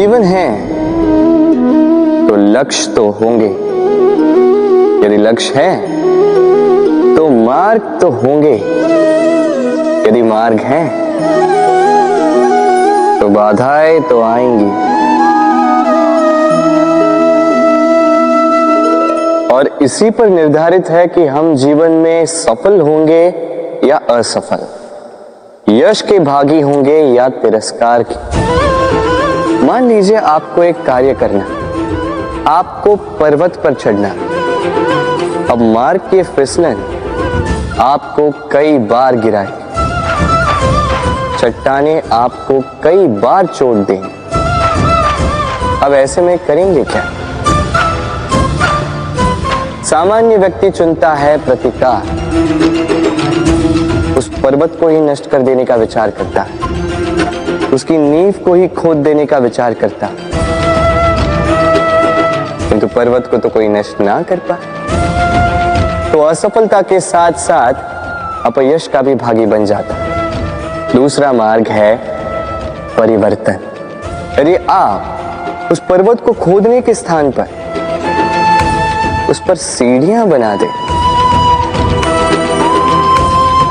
जीवन है तो लक्ष्य तो होंगे, यदि लक्ष्य है तो मार्ग तो होंगे, यदि मार्ग है तो बाधाएं तो आएंगी। और इसी पर निर्धारित है कि हम जीवन में सफल होंगे या असफल, यश के भागी होंगे या तिरस्कार के। मान लीजिए आपको एक कार्य करना, आपको पर्वत पर चढ़ना। अब मार्ग के फिसलन आपको कई बार गिराए, चट्टाने आपको कई बार चोट देंगे। अब ऐसे में करेंगे क्या? सामान्य व्यक्ति चुनता है प्रतिकार, उस पर्वत को ही नष्ट कर देने का विचार करता है, उसकी नींव को ही खोद देने का विचार करता है, किंतु पर्वत को तो कोई नष्ट ना कर पाए, तो असफलता के साथ साथ अपयश का भी भागी बन जाता है। दूसरा मार्ग है परिवर्तन। यदि आप उस पर्वत को खोदने के स्थान पर उस पर सीढ़ियां बना दे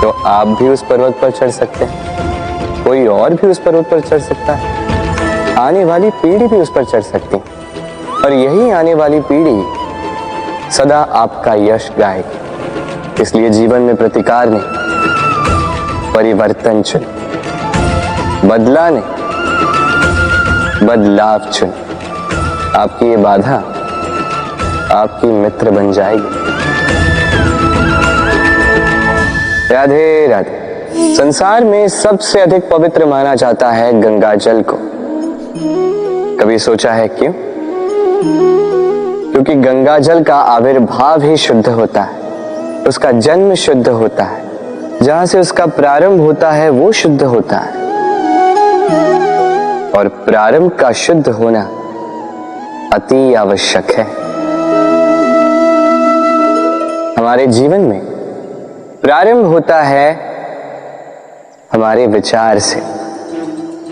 तो आप भी उस पर्वत पर चढ़ सकते हैं, कोई और भी उस पर्वत पर चढ़ सकता है, आने वाली पीढ़ी भी उस पर चढ़ सकती है और यही आने वाली पीढ़ी सदा आपका यश गाएगी। इसलिए जीवन में प्रतिकार नहीं, परिवर्तन चुन, बदला नहीं, बदलाव चुन। आपकी ये बाधा आपकी मित्र बन जाएगी। राधे राधे। संसार में सबसे अधिक पवित्र माना जाता है गंगा जल को। कभी सोचा है क्यों? क्योंकि गंगा जल का आविर्भाव ही शुद्ध होता है, उसका जन्म शुद्ध होता है, जहां से उसका प्रारंभ होता है वो शुद्ध होता है। और प्रारंभ का शुद्ध होना अति आवश्यक है। हमारे जीवन में प्रारंभ होता है हमारे विचार से।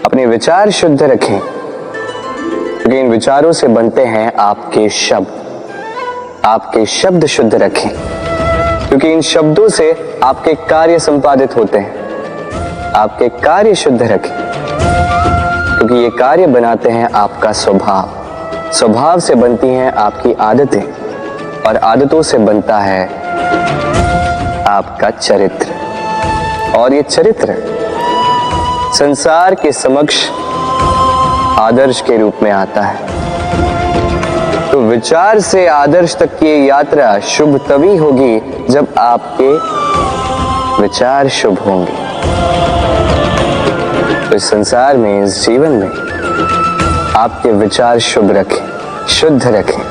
अपने विचार शुद्ध रखें, क्योंकि इन विचारों से बनते हैं आपके शब्द। आपके शब्द शुद्ध रखें, क्योंकि इन शब्दों से आपके कार्य संपादित होते हैं। आपके कार्य शुद्ध रखें, क्योंकि ये कार्य बनाते हैं आपका स्वभाव। स्वभाव से बनती हैं आपकी आदतें और आदतों से बनता है आपका चरित्र। और ये चरित्र संसार के समक्ष आदर्श के रूप में आता है। तो विचार से आदर्श तक की यात्रा शुभ तभी होगी जब आपके विचार शुभ होंगे। तो इस संसार में, इस जीवन में आपके विचार शुभ रखें, शुद्ध रखें।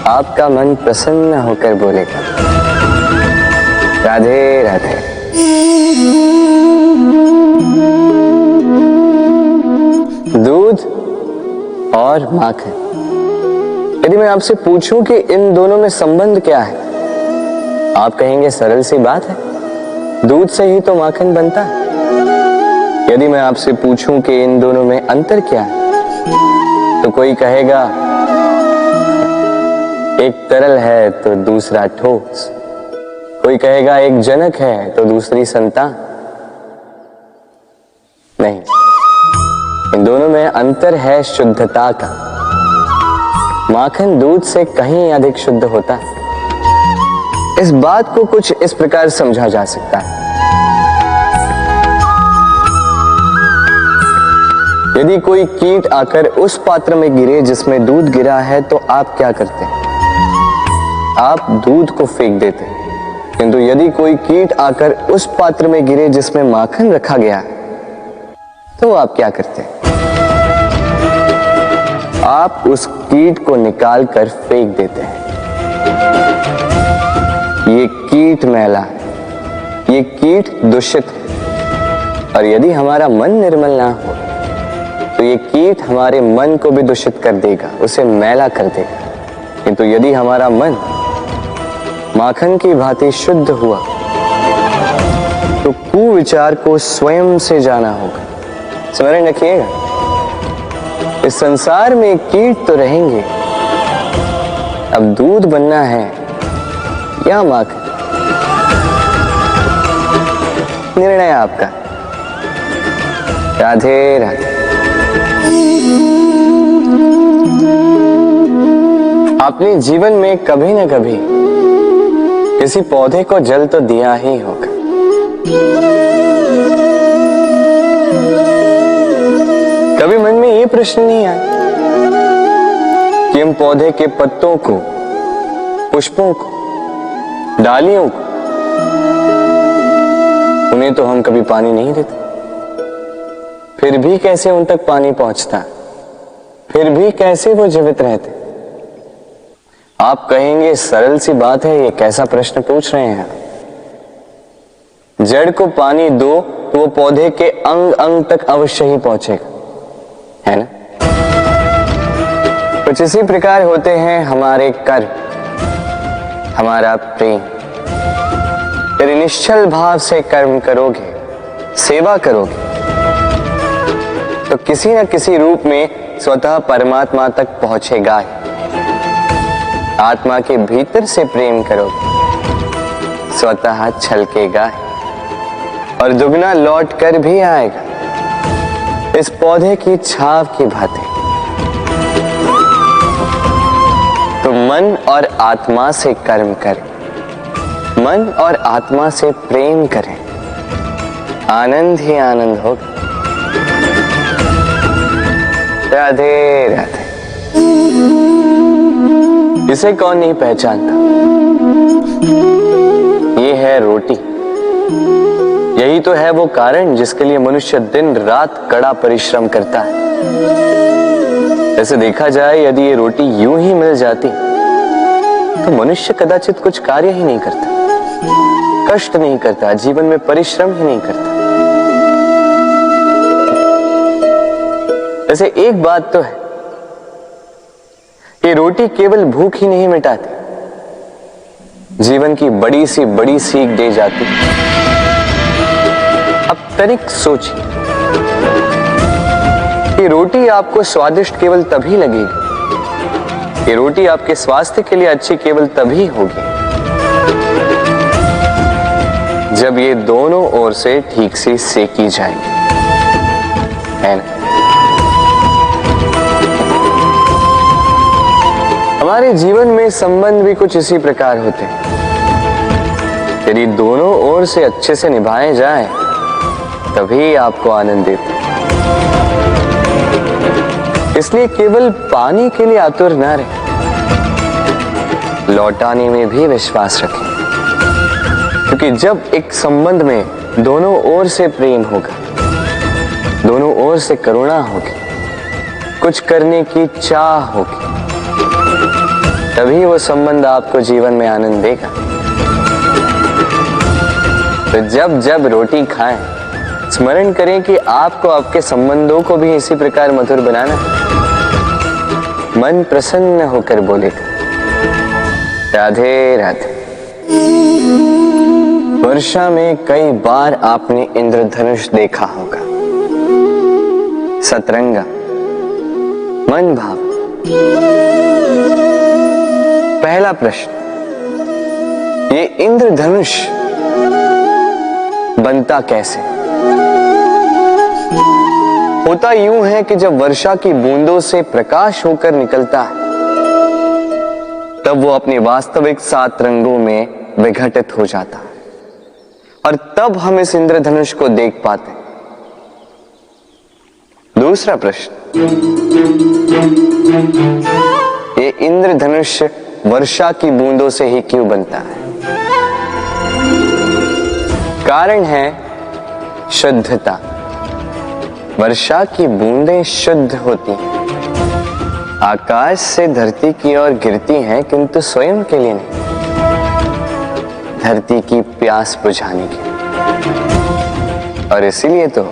आपका मन प्रसन्न होकर बोलेगा। राधे राधे। दूध और माखन। यदि मैं आपसे पूछूं कि इन दोनों में संबंध क्या है, आप कहेंगे सरल सी बात है, दूध से ही तो माखन बनता है। यदि मैं आपसे पूछूं कि इन दोनों में अंतर क्या है, तो कोई कहेगा एक तरल है तो दूसरा ठोस। कोई कहेगा एक जनक है तो दूसरी संतान। नहीं, इन दोनों में अंतर है शुद्धता का। माखन दूध से कहीं अधिक शुद्ध होता है। इस बात को कुछ इस प्रकार समझा जा सकता है। यदि कोई कीट आकर उस पात्र में गिरे जिसमें दूध गिरा है, तो आप क्या करते हैं? आप दूध को फेंक देते हैं। किंतु यदि कोई कीट आकर उस पात्र में गिरे जिसमें माखन रखा गया, तो आप क्या करते हैं? आप उस कीट को निकाल कर फेंक देते हैं। ये कीट मैला, ये कीट दूषित है। और यदि हमारा मन निर्मल ना हो, तो ये कीट हमारे मन को भी दूषित कर देगा, उसे मैला कर देगा। किंतु यदि हमारा मन माखन की भांति शुद्ध हुआ, तो कुविचार को स्वयं से जाना होगा। स्मरण रखिएगा, इस संसार में कीट तो रहेंगे, अब दूध बनना है या माखन, निर्णय आपका। राधे राधे। आपने जीवन में कभी न कभी किसी पौधे को जल तो दिया ही होगा। कभी मन में ये प्रश्न नहीं आया कि हम पौधे के पत्तों को, पुष्पों को, डालियों को, उन्हें तो हम कभी पानी नहीं देते, फिर भी कैसे उन तक पानी पहुंचता, फिर भी कैसे वो जीवित रहते। आप कहेंगे सरल सी बात है, ये कैसा प्रश्न पूछ रहे हैं। जड़ को पानी दो तो वो पौधे के अंग अंग तक अवश्य ही पहुंचेगा, है ना। कुछ इसी प्रकार होते हैं हमारे कर्म, हमारा प्रेम। यदि निश्चल भाव से कर्म करोगे, सेवा करोगे, तो किसी न किसी रूप में स्वतः परमात्मा तक पहुंचेगा ही। आत्मा के भीतर से प्रेम करोगे, स्वतः छलकेगा ही और दुगना लौट कर भी आएगा, इस पौधे की छाव की भांति। तो मन और आत्मा से कर्म करें, मन और आत्मा से प्रेम करें, आनंद ही आनंद होगा। राधे राधे। इसे कौन नहीं पहचानता, ये है रोटी। यही तो है वो कारण जिसके लिए मनुष्य दिन रात कड़ा परिश्रम करता है। ऐसे देखा जाए, यदि ये रोटी यूं ही मिल जाती तो मनुष्य कदाचित कुछ कार्य ही नहीं करता, कष्ट नहीं करता, जीवन में परिश्रम ही नहीं करता। ऐसे एक बात तो है, ये रोटी केवल भूख ही नहीं मिटाती, जीवन की बड़ी सी बड़ी सीख दे जाती। अब तनिक सोचिए, ये रोटी आपको स्वादिष्ट केवल तभी लगेगी, ये रोटी आपके स्वास्थ्य के लिए अच्छी केवल तभी होगी जब ये दोनों ओर से ठीक से सेकी जाएगी, है ना। हमारे जीवन में संबंध भी कुछ इसी प्रकार होते हैं। यदि दोनों ओर से अच्छे से निभाए जाए तभी आपको आनंद देते। इसलिए केवल पानी के लिए आतुर न रहे, लौटाने में भी विश्वास रखें। क्योंकि जब एक संबंध में दोनों ओर से प्रेम होगा, दोनों ओर से करुणा होगी, कुछ करने की चाह होगी, तभी वो संबंध आपको जीवन में आनंद देगा। तो जब जब रोटी खाएं, स्मरण करें कि आपको आपके संबंधों को भी इसी प्रकार मधुर बनाना है। मन प्रसन्न होकर बोलेगा राधे राधे। वर्षा में कई बार आपने इंद्रधनुष देखा होगा, सतरंगा, मन भाव। पहला प्रश्न, ये इंद्रधनुष बनता कैसे? होता यूं है कि जब वर्षा की बूंदों से प्रकाश होकर निकलता है, तब वो अपने वास्तविक 7 रंगों में विघटित हो जाता है और तब हम इस इंद्रधनुष को देख पाते हैं। दूसरा प्रश्न, ये इंद्रधनुष वर्षा की बूंदों से ही क्यों बनता है? कारण है शुद्धता। वर्षा की बूंदें शुद्ध होती हैं, आकाश से धरती की ओर गिरती हैं, किंतु स्वयं के लिए नहीं, धरती की प्यास बुझाने के लिए। और इसीलिए तो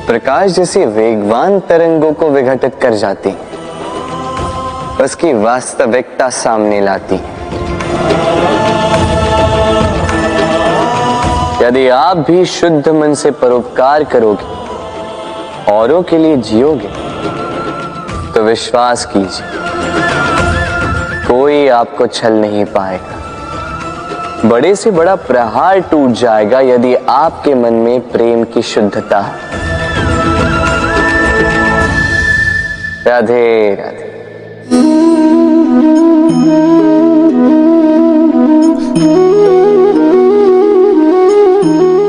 प्रकाश जैसी वेगवान तरंगों को विघटित कर जाती, उसकी वास्तविकता सामने लाती। यदि आप भी शुद्ध मन से परोपकार करोगे, औरों के लिए जियोगे, तो विश्वास कीजिए, कोई आपको छल नहीं पाएगा। बड़े से बड़ा प्रहार टूट जाएगा यदि आपके मन में प्रेम की शुद्धता है। राधे राधे।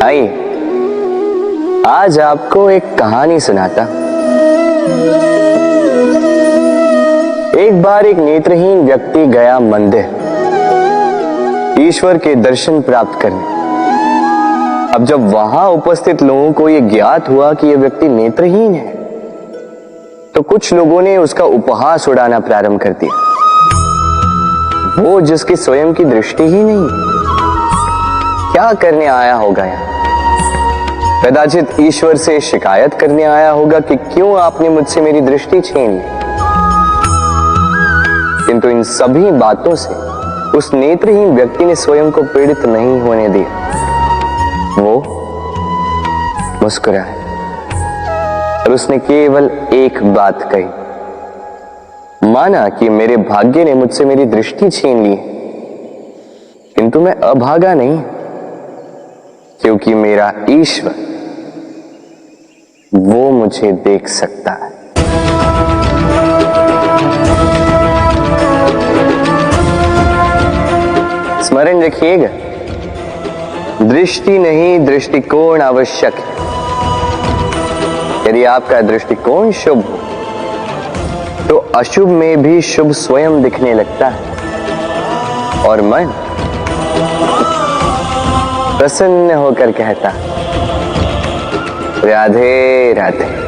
आइए, आज आपको एक कहानी सुनाता। एक बार एक नेत्रहीन व्यक्ति गया मंदिर ईश्वर के दर्शन प्राप्त करने। अब जब वहां उपस्थित लोगों को यह ज्ञात हुआ कि यह व्यक्ति नेत्रहीन है, तो कुछ लोगों ने उसका उपहास उड़ाना प्रारंभ कर दिया। वो जिसकी स्वयं की दृष्टि ही नहीं, क्या करने आया होगा यहाँ? कदाचित ईश्वर से शिकायत करने आया होगा कि क्यों आपने मुझसे मेरी दृष्टि छीन ली। किंतु इन सभी बातों से उस नेत्रहीन व्यक्ति ने स्वयं को पीड़ित नहीं होने दिया। वो मुस्कुराया और उसने केवल एक बात कही, माना कि मेरे भाग्य ने मुझसे मेरी दृष्टि छीन ली, किंतु मैं अभागा नहीं, क्योंकि मेरा ईश्वर वो मुझे देख सकता है। स्मरण रखिएगा, दृष्टि नहीं दृष्टिकोण आवश्यक है। यदि आपका दृष्टिकोण शुभ हो तो अशुभ में भी शुभ स्वयं दिखने लगता है और मन प्रसन्न होकर कहता, राधे राधे।